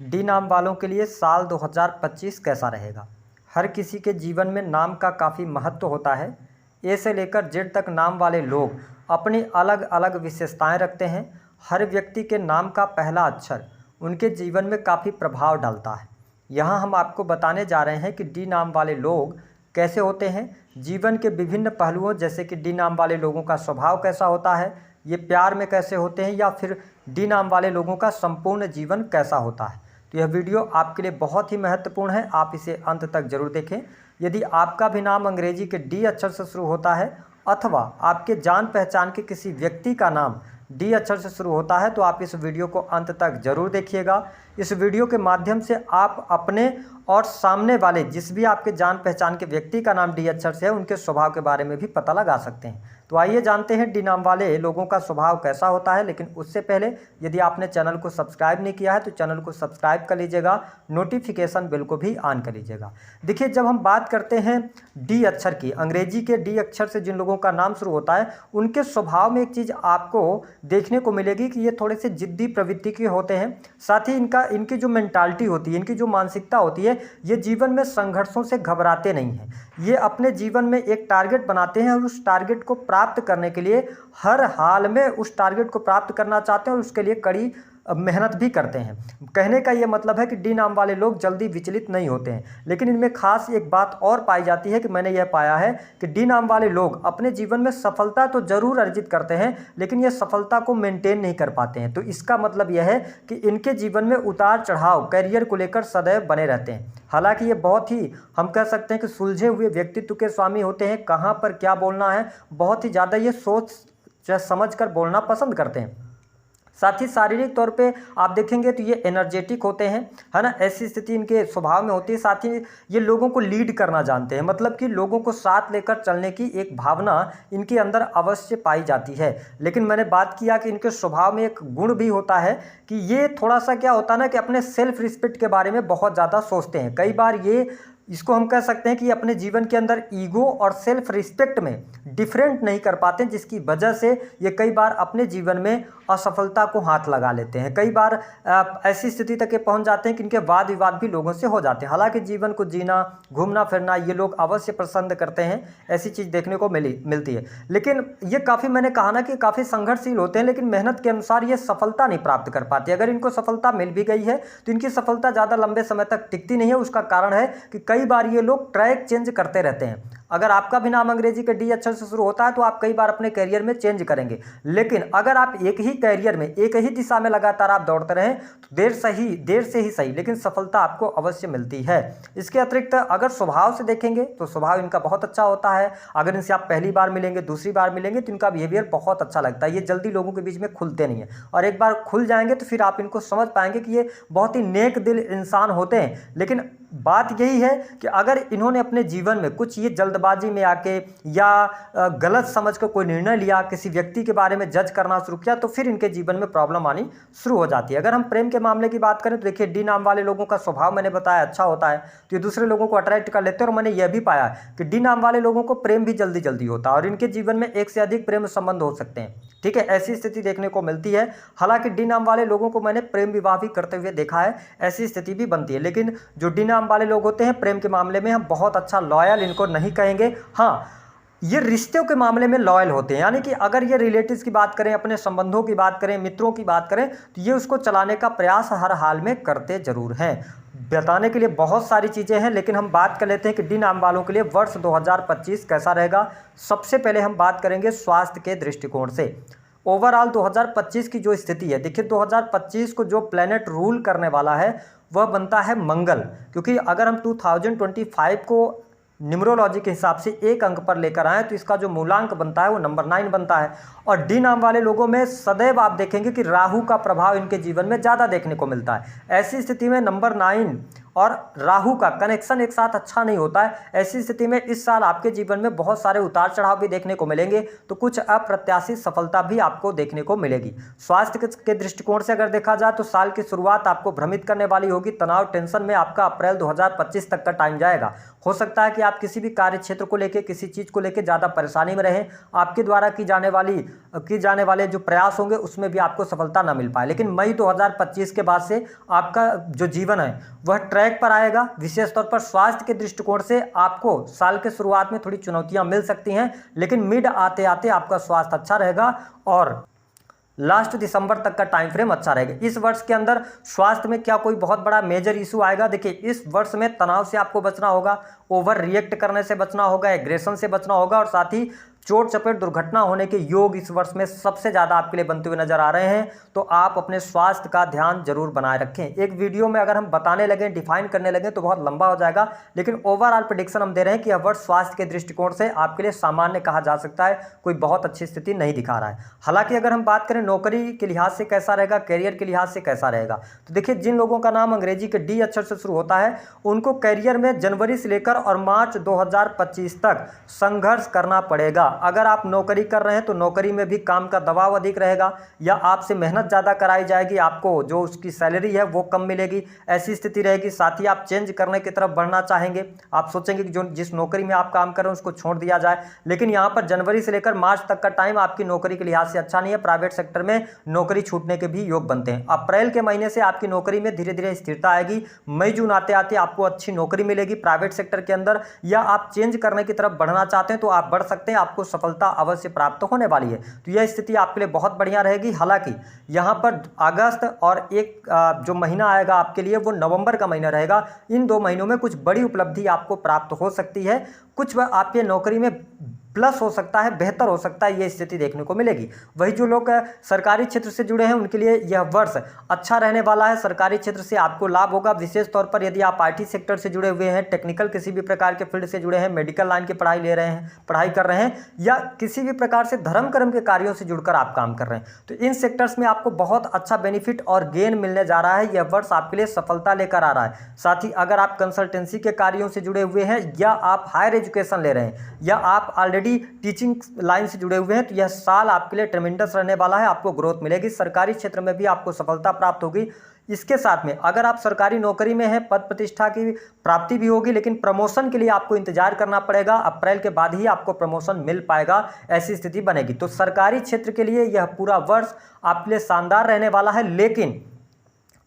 D नाम वालों के लिए साल 2025 कैसा रहेगा। हर किसी के जीवन में नाम का काफ़ी महत्व होता है। ए से लेकर जेड तक नाम वाले लोग अपनी अलग अलग विशेषताएं रखते हैं। हर व्यक्ति के नाम का पहला अक्षर उनके जीवन में काफ़ी प्रभाव डालता है। यहाँ हम आपको बताने जा रहे हैं कि डी नाम वाले लोग कैसे होते हैं, जीवन के विभिन्न पहलुओं जैसे कि डी नाम वाले लोगों का स्वभाव कैसा होता है, ये प्यार में कैसे होते हैं, या फिर डी नाम वाले लोगों का संपूर्ण जीवन कैसा होता है। तो यह वीडियो आपके लिए बहुत ही महत्वपूर्ण है, आप इसे अंत तक जरूर देखें। यदि आपका भी नाम अंग्रेजी के डी अक्षर से शुरू होता है अथवा आपके जान पहचान के किसी व्यक्ति का नाम डी अक्षर से शुरू होता है तो आप इस वीडियो को अंत तक जरूर देखिएगा। इस वीडियो के माध्यम से आप अपने और सामने वाले जिस भी आपके जान पहचान के व्यक्ति का नाम डी अक्षर से है उनके स्वभाव के बारे में भी पता लगा सकते हैं। तो आइए जानते हैं डी नाम वाले लोगों का स्वभाव कैसा होता है। लेकिन उससे पहले यदि आपने चैनल को सब्सक्राइब नहीं किया है तो चैनल को सब्सक्राइब कर लीजिएगा, नोटिफिकेशन बिल को भी ऑन कर लीजिएगा। देखिए, जब हम बात करते हैं डी अक्षर की, अंग्रेजी के डी अक्षर से जिन लोगों का नाम शुरू होता है उनके स्वभाव में एक चीज़ आपको देखने को मिलेगी कि ये थोड़े से जिद्दी प्रवृत्ति के होते हैं। साथ ही इनकी जो मेंटालिटी होती है, इनकी जो मानसिकता होती है, ये जीवन में संघर्षों से घबराते नहीं हैं। ये अपने जीवन में एक टारगेट बनाते हैं और उस टारगेट को प्राप्त करने के लिए हर हाल में उस टारगेट को प्राप्त करना चाहते हैं और उसके लिए कड़ी मेहनत भी करते हैं। कहने का ये मतलब है कि डी नाम वाले लोग जल्दी विचलित नहीं होते हैं। लेकिन इनमें खास एक बात और पाई जाती है कि मैंने यह पाया है कि डी नाम वाले लोग अपने जीवन में सफलता तो जरूर अर्जित करते हैं लेकिन ये सफलता को मेंटेन नहीं कर पाते हैं। तो इसका मतलब यह है कि इनके जीवन में उतार चढ़ाव करियर को लेकर सदैव बने रहते हैं। हालांकि ये बहुत ही हम कह सकते हैं कि सुलझे हुए व्यक्तित्व के स्वामी होते हैं। कहाँ पर क्या बोलना है बहुत ही ज़्यादा ये सोच समझ कर बोलना पसंद करते हैं। साथ ही शारीरिक तौर पे आप देखेंगे तो ये एनर्जेटिक होते हैं, है ना, ऐसी स्थिति इनके स्वभाव में होती है। साथ ही ये लोगों को लीड करना जानते हैं, मतलब कि लोगों को साथ लेकर चलने की एक भावना इनके अंदर अवश्य पाई जाती है। लेकिन मैंने बात किया कि इनके स्वभाव में एक गुण भी होता है कि ये थोड़ा सा क्या होता है ना कि अपने सेल्फ रिस्पेक्ट के बारे में बहुत ज़्यादा सोचते हैं। कई बार ये इसको हम कह सकते हैं कि अपने जीवन के अंदर ईगो और सेल्फ रिस्पेक्ट में डिफरेंट नहीं कर पाते, जिसकी वजह से ये कई बार अपने जीवन में असफलता को हाथ लगा लेते हैं। कई बार ऐसी स्थिति तक ये पहुंच जाते हैं कि इनके वाद विवाद भी लोगों से हो जाते हैं। हालांकि जीवन को जीना, घूमना फिरना ये लोग अवश्य पसंद करते हैं, ऐसी चीज़ देखने को मिलती है। लेकिन ये काफ़ी, मैंने कहा ना कि काफ़ी संघर्षशील होते हैं, लेकिन मेहनत के अनुसार ये सफलता नहीं प्राप्त कर पाते। अगर इनको सफलता मिल भी गई है तो इनकी सफलता ज़्यादा लंबे समय तक टिकती नहीं है। उसका कारण है कि कई बार ये लोग ट्रैक चेंज करते रहते हैं। अगर आपका भी नाम अंग्रेजी के डी अक्षर से शुरू होता है तो आप कई बार अपने करियर में चेंज करेंगे। लेकिन अगर आप एक ही करियर में एक ही दिशा में लगातार आप दौड़ते रहें तो देर से ही सही लेकिन सफलता आपको अवश्य मिलती है। इसके अतिरिक्त अगर स्वभाव से देखेंगे तो स्वभाव इनका बहुत अच्छा होता है। अगर इनसे आप पहली बार मिलेंगे, दूसरी बार मिलेंगे तो इनका बिहेवियर बहुत अच्छा लगता है। ये जल्दी लोगों के बीच में खुलते नहीं है और एक बार खुल जाएंगे तो फिर आप इनको समझ पाएंगे कि ये बहुत ही नेक दिल इंसान होते हैं। लेकिन बात यही है कि अगर इन्होंने अपने जीवन में कुछ ये जल्दबाजी में आके या गलत समझकर कोई निर्णय लिया, किसी व्यक्ति के बारे में जज करना शुरू किया तो फिर इनके जीवन में प्रॉब्लम आनी शुरू हो जाती है। अगर हम प्रेम के मामले की बात करें तो देखिए, डी नाम वाले लोगों का स्वभाव मैंने बताया अच्छा होता है तो ये दूसरे लोगों को अट्रैक्ट कर लेते हैं। और मैंने यह भी पाया कि डी नाम वाले लोगों को प्रेम भी जल्दी होता है और इनके जीवन में एक से अधिक प्रेम संबंध हो सकते हैं। ठीक है, ऐसी स्थिति देखने को मिलती है। हालांकि डी नाम वाले लोगों को मैंने प्रेम विवाह भी करते हुए देखा है, ऐसी स्थिति भी बनती है। लेकिन जो डी नाम वाले लोग होते हैं प्रेम के मामले में हम बहुत अच्छा लॉयल इनको नहीं कहेंगे। हाँ, ये रिश्तों के मामले में लॉयल होते हैं, यानी कि अगर ये रिलेटिव्स की बात करें, अपने संबंधों की बात करें, मित्रों की बात करें तो ये उसको चलाने का प्रयास हर हाल में करते जरूर हैं। बताने के लिए बहुत सारी चीज़ें हैं लेकिन हम बात कर लेते हैं कि डी नाम वालों के लिए वर्ष 2025 कैसा रहेगा। सबसे पहले हम बात करेंगे स्वास्थ्य के दृष्टिकोण से। ओवरऑल 2025 की जो स्थिति है, देखिए 2025 को जो प्लेनेट रूल करने वाला है वह बनता है मंगल। क्योंकि अगर हम 2025 को न्यूमरोलॉजी के हिसाब से एक अंक पर लेकर आए तो इसका जो मूलांक बनता है वो नंबर 9 बनता है। और डी नाम वाले लोगों में सदैव आप देखेंगे कि राहु का प्रभाव इनके जीवन में ज़्यादा देखने को मिलता है। ऐसी स्थिति में नंबर 9 और राहु का कनेक्शन एक साथ अच्छा नहीं होता है। ऐसी स्थिति में इस साल आपके जीवन में बहुत सारे उतार चढ़ाव भी देखने को मिलेंगे, तो कुछ अप्रत्याशित सफलता भी आपको देखने को मिलेगी। स्वास्थ्य के दृष्टिकोण से अगर देखा जाए तो साल की शुरुआत आपको भ्रमित करने वाली होगी। तनाव, टेंशन में आपका अप्रैल 2025 तक का टाइम जाएगा। हो सकता है कि आप किसी भी कार्य क्षेत्र को लेकर, किसी चीज़ को लेकर ज़्यादा परेशानी में रहें। आपके द्वारा की जाने वाली की जाने वाले जो प्रयास होंगे उसमें भी आपको सफलता ना मिल पाए। लेकिन मई 2025 के बाद से आपका जो जीवन है वह ट्रैक पर आएगा। विशेष तौर पर स्वास्थ्य के दृष्टिकोण से आपको साल के शुरुआत में थोड़ी चुनौतियां मिल सकती हैं, लेकिन मिड आते आते आपका स्वास्थ्य अच्छा रहेगा और लास्ट दिसंबर तक का टाइम फ्रेम अच्छा रहेगा। इस वर्ष के अंदर स्वास्थ्य में क्या कोई बहुत बड़ा मेजर इशू आएगा? देखिए, इस वर्ष में तनाव से आपको बचना होगा, ओवर रिएक्ट करने से बचना होगा, एग्रेशन से बचना होगा और साथ ही चोट चपेट दुर्घटना होने के योग इस वर्ष में सबसे ज़्यादा आपके लिए बनते हुए नजर आ रहे हैं। तो आप अपने स्वास्थ्य का ध्यान जरूर बनाए रखें। एक वीडियो में अगर हम बताने लगे, डिफाइन करने लगे तो बहुत लंबा हो जाएगा, लेकिन ओवरऑल प्रेडिक्शन हम दे रहे हैं कि यह वर्ष स्वास्थ्य के दृष्टिकोण से आपके लिए सामान्य कहा जा सकता है, कोई बहुत अच्छी स्थिति नहीं दिखा रहा है। हालांकि अगर हम बात करें नौकरी के लिहाज से कैसा रहेगा, कैरियर के लिहाज से कैसा रहेगा, तो देखिए, जिन लोगों का नाम अंग्रेजी के डी अक्षर से शुरू होता है उनको कैरियर में जनवरी से लेकर और मार्च 2025 तक संघर्ष करना पड़ेगा। अगर आप नौकरी कर रहे हैं तो नौकरी में भी काम का दबाव अधिक रहेगा या आपसे मेहनत ज़्यादा कराई जाएगी, आपको जो उसकी सैलरी है वो कम मिलेगी, ऐसी स्थिति रहेगी। साथ ही आप चेंज करने की तरफ बढ़ना चाहेंगे, आप सोचेंगे कि जो जिस नौकरी में आप काम कर रहे हैं उसको छोड़ दिया जाए। लेकिन यहाँ पर जनवरी से लेकर मार्च तक का टाइम आपकी नौकरी के लिहाज से अच्छा नहीं है। प्राइवेट सेक्टर में नौकरी छूटने के भी योग बनते हैं। अप्रैल के महीने से आपकी नौकरी में धीरे धीरे स्थिरता आएगी। मई जून आते आते आपको अच्छी नौकरी मिलेगी प्राइवेट सेक्टर के अंदर, या आप चेंज करने की तरफ बढ़ना चाहते हैं तो आप बढ़ सकते हैं, आपको सफलता अवश्य प्राप्त होने वाली है। तो यह स्थिति आपके लिए बहुत बढ़िया रहेगी। हालांकि यहाँ पर अगस्त और एक जो महीना आएगा आपके लिए वो नवंबर का महीना रहेगा। इन 2 महीनों में कुछ बड़ी उपलब्धि आपको प्राप्त हो सकती है, कुछ आपके नौकरी में प्लस हो सकता है, बेहतर हो सकता है, ये स्थिति देखने को मिलेगी। वही जो लोग सरकारी क्षेत्र से जुड़े हैं उनके लिए यह वर्ष अच्छा रहने वाला है। सरकारी क्षेत्र से आपको लाभ होगा, विशेष तौर पर यदि आप आईटी सेक्टर से जुड़े हुए हैं, टेक्निकल किसी भी प्रकार के फील्ड से जुड़े हैं, मेडिकल लाइन की पढ़ाई ले रहे हैं, पढ़ाई कर रहे हैं, या किसी भी प्रकार से धर्म कर्म के कार्यों से जुड़कर आप काम कर रहे हैं, तो इन सेक्टर्स में आपको बहुत अच्छा बेनिफिट और गेन मिलने जा रहा है। यह वर्ष आपके लिए सफलता लेकर आ रहा है। साथ ही अगर आप कंसल्टेंसी के कार्यों से जुड़े हुए हैं, या आप हायर एजुकेशन ले रहे हैं, या आप ऑलरेडी टीचिंग लाइन से जुड़े हुए हैं, तो यह साल आपके लिए ट्रेमेंडस रहने वाला है। आपको ग्रोथ मिलेगी, सरकारी क्षेत्र में भी आपको सफलता प्राप्त होगी। इसके साथ में अगर आप सरकारी नौकरी में हैं, पद प्रतिष्ठा की प्राप्ति भी होगी, लेकिन प्रमोशन के लिए आपको इंतजार करना पड़ेगा। अप्रैल के बाद ही आपको प्रमोशन मिल पाएगा, ऐसी स्थिति बनेगी। तो सरकारी क्षेत्र के लिए यह पूरा वर्ष आपके लिए शानदार रहने वाला है। लेकिन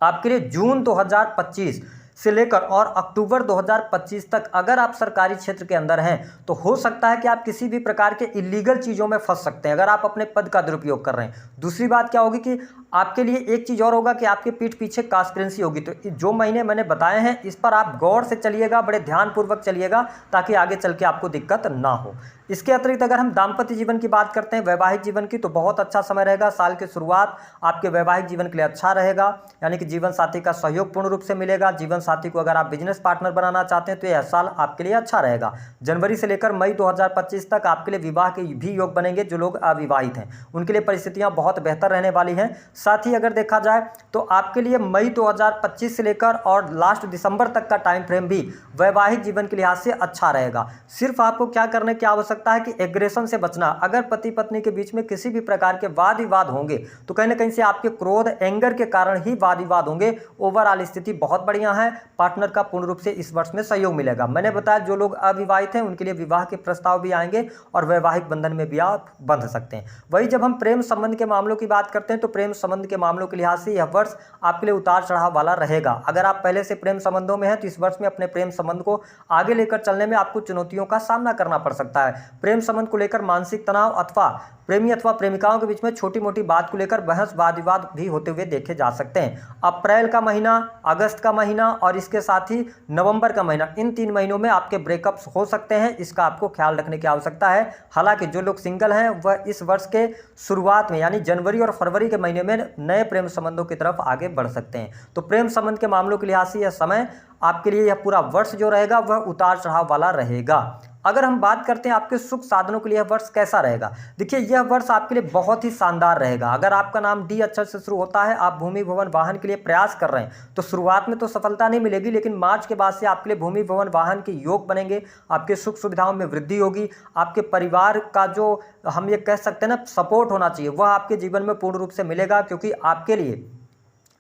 आपके लिए जून 2025 से लेकर और अक्टूबर 2025 तक अगर आप सरकारी क्षेत्र के अंदर हैं तो हो सकता है कि आप किसी भी प्रकार के इलीगल चीज़ों में फंस सकते हैं, अगर आप अपने पद का दुरुपयोग कर रहे हैं। दूसरी बात क्या होगी कि आपके लिए एक चीज़ और होगा कि आपके पीठ पीछे कांस्पिरेंसी होगी। तो जो महीने मैंने बताए हैं इस पर आप गौर से चलिएगा, बड़े ध्यानपूर्वक चलिएगा, ताकि आगे चल के आपको दिक्कत ना हो। इसके अतिरिक्त अगर हम दाम्पत्य जीवन की बात करते हैं, वैवाहिक जीवन की, तो बहुत अच्छा समय रहेगा। साल की शुरुआत आपके वैवाहिक जीवन के लिए अच्छा रहेगा, यानी कि जीवन साथी का सहयोग पूर्ण रूप से मिलेगा। जीवन साथी को अगर आप बिजनेस पार्टनर बनाना चाहते हैं तो यह साल आपके लिए अच्छा रहेगा। जनवरी से लेकर मई 2025 तक आपके लिए विवाह के भी योग बनेंगे। जो लोग अविवाहित हैं उनके लिए परिस्थितियां बहुत बेहतर रहने वाली हैं। साथ ही अगर देखा जाए तो आपके लिए मई 2025 से लेकर और लास्ट दिसंबर तक का टाइम फ्रेम भी वैवाहिक जीवन के लिहाज से अच्छा रहेगा। सिर्फ आपको क्या करने की आवश्यकता है कि एग्रेशन से बचना। अगर पति पत्नी के बीच में किसी भी प्रकार के वाद विवाद होंगे तो कहीं ना कहीं से आपके क्रोध, एंगर के कारण ही वाद विवाद होंगे। ओवरऑल स्थिति बहुत बढ़िया है, पार्टनर का पूर्ण रूप से इस वर्ष में सहयोग मिलेगा। मैंने बताया जो लोग अविवाहित हैं उनके लिए विवाह के प्रस्ताव भी आएंगे और वैवाहिक बंधन में भी आप बंध सकते हैं। वही जब हम प्रेम संबंध के मामलों की बात करते हैं तो प्रेम संबंध के मामलों के लिहाज से यह वर्ष आपके लिए उतार चढ़ाव वाला रहेगा। अगर आप पहले से प्रेम संबंधों में हैं तो इस वर्ष में अपने प्रेम संबंध को आगे लेकर चलने में आपको चुनौतियों का सामना करना पड़ सकता है। प्रेम संबंध को लेकर मानसिक तनाव अथवा प्रेमी अथवा प्रेमिकाओं के बीच में छोटी मोटी बात को लेकर बहस वाद विवाद भी होते हुए देखे जा सकते हैं। अप्रैल का महीना, अगस्त का महीना और इसके साथ ही नवंबर का महीना, इन 3 महीनों में आपके ब्रेकअप्स हो सकते हैं। इसका आपको ख्याल रखने की आवश्यकता है। हालांकि जो लोग सिंगल हैं वह इस वर्ष के शुरुआत में यानी जनवरी और फरवरी के महीने में नए प्रेम संबंधों की तरफ आगे बढ़ सकते हैं। तो प्रेम संबंध के मामलों के लिहाज से यह समय आपके लिए, यह पूरा वर्ष जो रहेगा वह उतार चढ़ाव वाला रहेगा। अगर हम बात करते हैं आपके सुख साधनों के लिए यह वर्ष कैसा रहेगा, देखिए यह वर्ष आपके लिए बहुत ही शानदार रहेगा। अगर आपका नाम डी अक्षर से शुरू होता है, आप भूमि भवन वाहन के लिए प्रयास कर रहे हैं तो शुरुआत में तो सफलता नहीं मिलेगी, लेकिन मार्च के बाद से आपके लिए भूमि भवन वाहन के योग बनेंगे। आपके सुख सुविधाओं में वृद्धि होगी। आपके परिवार का जो हम ये कह सकते हैं ना सपोर्ट होना चाहिए, वह आपके जीवन में पूर्ण रूप से मिलेगा, क्योंकि आपके लिए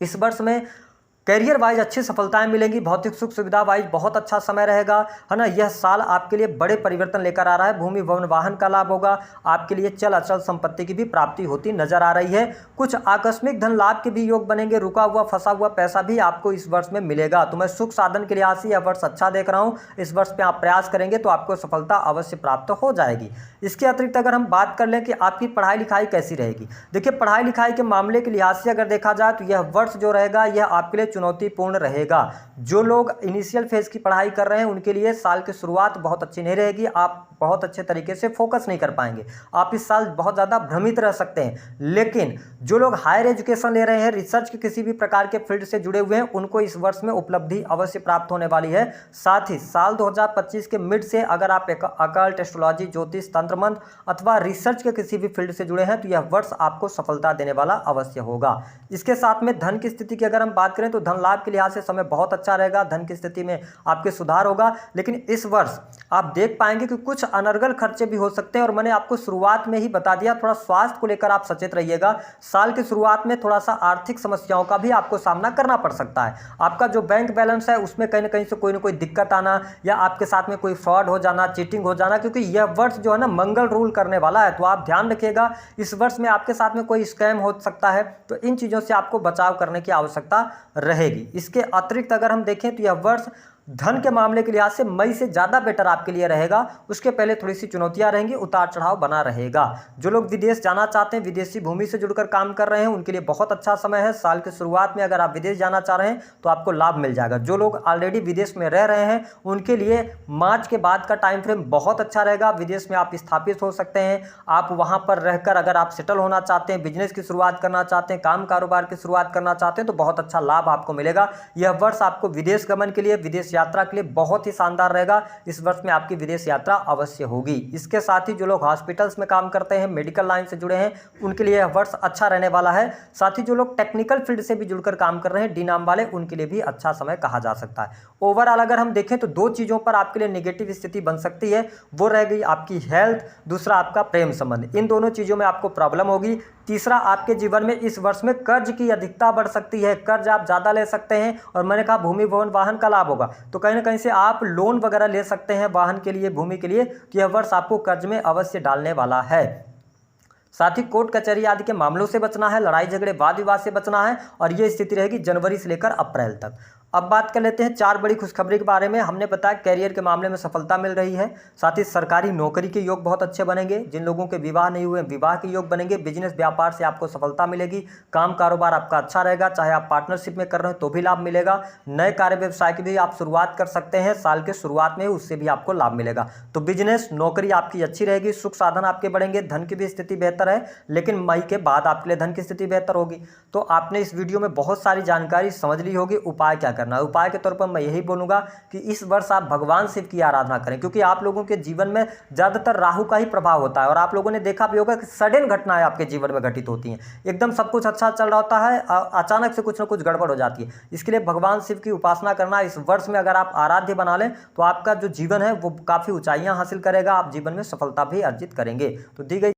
इस वर्ष में करियर वाइज अच्छी सफलताएं मिलेंगी, भौतिक सुख सुविधा वाइज बहुत अच्छा समय रहेगा, है ना। यह साल आपके लिए बड़े परिवर्तन लेकर आ रहा है। भूमि भवन वाहन का लाभ होगा, आपके लिए चल अचल संपत्ति की भी प्राप्ति होती नजर आ रही है। कुछ आकस्मिक धन लाभ के भी योग बनेंगे, रुका हुआ फंसा हुआ पैसा भी आपको इस वर्ष में मिलेगा। तो मैं सुख साधन के लिहाज से यह वर्ष अच्छा देख रहा हूँ। इस वर्ष में आप प्रयास करेंगे तो आपको सफलता अवश्य प्राप्त हो जाएगी। इसके अतिरिक्त अगर हम बात कर लें कि आपकी पढ़ाई लिखाई कैसी रहेगी, देखिए पढ़ाई लिखाई के मामले के लिहाज से अगर देखा जाए तो यह वर्ष जो रहेगा यह आपके लिए चुनौतीपूर्ण रहेगा। जो लोग इनिशियल फेज की पढ़ाई कर रहे हैं उनके लिए साल की शुरुआत बहुत अच्छी नहीं रहेगी। आप बहुत अच्छे तरीके से फोकस नहीं कर पाएंगे, आप इस साल बहुत ज़्यादा भ्रमित रह सकते हैं। लेकिन जो लोग हायर एजुकेशन ले रहे हैं, रिसर्च के किसी भी प्रकार के फील्ड से जुड़े हुए हैं, उनको इस वर्ष में उपलब्धि अवश्य प्राप्त होने वाली है। साथ ही साल 2025 के मिड से अगर आप अकल्ट, एस्ट्रोलॉजी, ज्योतिष, तंत्र मंत्र अथवा रिसर्च के किसी भी फील्ड से जुड़े हैं तो यह वर्ष आपको सफलता देने वाला अवश्य होगा। इसके साथ में धन की स्थिति की अगर हम बात करें तो धन लाभ के लिहाज से समय बहुत अच्छा रहेगा, धन की स्थिति में आपके सुधार होगा। लेकिन इस वर्ष आप देख पाएंगे कि कुछ अनर्गल खर्चे भी हो सकते हैं, और मैंने आपको शुरुआत में ही बता दिया, थोड़ा स्वास्थ्य को लेकर आप सचेत रहिएगा। साल की शुरुआत में थोड़ा सा आर्थिक समस्याओं का भी आपको सामना करना पड़ सकता है। आपका जो बैंक बैलेंस है उसमें कहीं ना कहीं से कोई ना कोई दिक्कत आना, या आपके साथ में कोई फ्रॉड हो जाना, चीटिंग हो जाना, क्योंकि यह वर्ष जो है ना मंगल रूल करने वाला है। तो आप ध्यान रखिएगा, इस वर्ष में आपके साथ में कोई स्कैम हो सकता है, तो इन चीज़ों से आपको बचाव करने की आवश्यकता रहेगी। इसके अतिरिक्त अगर हम देखें तो यह वर्ष धन के मामले के लिहाज से मई से ज़्यादा बेटर आपके लिए रहेगा। उसके पहले थोड़ी सी चुनौतियां रहेंगी, उतार चढ़ाव बना रहेगा। जो लोग विदेश जाना चाहते हैं, विदेशी भूमि से जुड़कर काम कर रहे हैं, उनके लिए बहुत अच्छा समय है। साल की शुरुआत में अगर आप विदेश जाना चाह रहे हैं तो आपको लाभ मिल जाएगा। जो लोग ऑलरेडी विदेश में रह रहे हैं उनके लिए मार्च के बाद का टाइम फ्रेम बहुत अच्छा रहेगा। विदेश में आप स्थापित हो सकते हैं, आप वहाँ पर रहकर अगर आप सेटल होना चाहते हैं, बिजनेस की शुरुआत करना चाहते हैं, काम कारोबार की शुरुआत करना चाहते हैं तो बहुत अच्छा लाभ आपको मिलेगा। यह वर्ष आपको विदेश गमन के लिए, विदेश यात्रा के लिए बहुत ही शानदार रहेगा। इस वर्ष में आपकी विदेश यात्रा अवश्य होगी। इसके साथ ही जो लोग हॉस्पिटल्स में काम करते हैं, मेडिकल लाइन से जुड़े हैं, उनके लिए यह वर्ष अच्छा रहने वाला है। साथ ही जो लोग टेक्निकल फील्ड से भी जुड़कर काम कर रहे हैं, डी नाम वाले, उनके लिए भी अच्छा समय कहा जा सकता है। ओवरऑल अगर हम देखें तो दो चीज़ों पर आपके लिए नेगेटिव स्थिति बन सकती है, वो रह गई आपकी हेल्थ, दूसरा आपका प्रेम संबंध। इन दोनों चीज़ों में आपको प्रॉब्लम होगी। तीसरा, आपके जीवन में इस वर्ष में कर्ज की अधिकता बढ़ सकती है, कर्ज आप ज़्यादा ले सकते हैं। और मैंने कहा भूमि भवन वाहन का लाभ होगा, तो कहीं ना कहीं से आप लोन वगैरह ले सकते हैं वाहन के लिए, भूमि के लिए। तो यह वर्ष आपको कर्ज में अवश्य डालने वाला है। साथ ही कोर्ट कचहरी आदि के मामलों से बचना है, लड़ाई झगड़े वाद विवाद से बचना है, और ये स्थिति रहेगी जनवरी से लेकर अप्रैल तक। अब बात कर लेते हैं चार बड़ी खुशखबरी के बारे में। हमने बताया कैरियर के मामले में सफलता मिल रही है, साथ ही सरकारी नौकरी के योग बहुत अच्छे बनेंगे। जिन लोगों के विवाह नहीं हुए, विवाह के योग बनेंगे। बिजनेस व्यापार से आपको सफलता मिलेगी। काम कारोबार आपका अच्छा रहेगा, चाहे आप पार्टनरशिप में कर रहे हो तो भी लाभ मिलेगा। नए कार्य व्यवसाय की भी आप शुरुआत कर सकते हैं साल के शुरुआत में, उससे भी आपको लाभ मिलेगा। तो बिजनेस नौकरी आपकी अच्छी रहेगी, सुख साधन आपके बढ़ेंगे, धन की भी स्थिति बेहतर है। लेकिन मई के बाद आपके लिए धन की स्थिति बेहतर होगी। तो आपने इस वीडियो में बहुत सारी जानकारी समझ ली होगी। उपाय क्या करना है, उपाय के तौर पर मैं यही बोलूंगा कि इस वर्ष आप भगवान शिव की आराधना करें, क्योंकि आप लोगों के जीवन में ज्यादातर राहु का ही प्रभाव होता है। और आप लोगों ने देखा भी होगा कि सडन घटनाएं आपके जीवन में घटित होती हैं, एकदम सब कुछ अच्छा चल रहा होता है, अचानक से कुछ ना कुछ गड़बड़ हो जाती है। इसके लिए भगवान शिव की उपासना करना इस वर्ष में अगर आप आराध्य बना लें तो आपका जो जीवन है वो काफी ऊंचाइयां हासिल करेगा, आप जीवन में सफलता भी अर्जित करेंगे। तो दी गई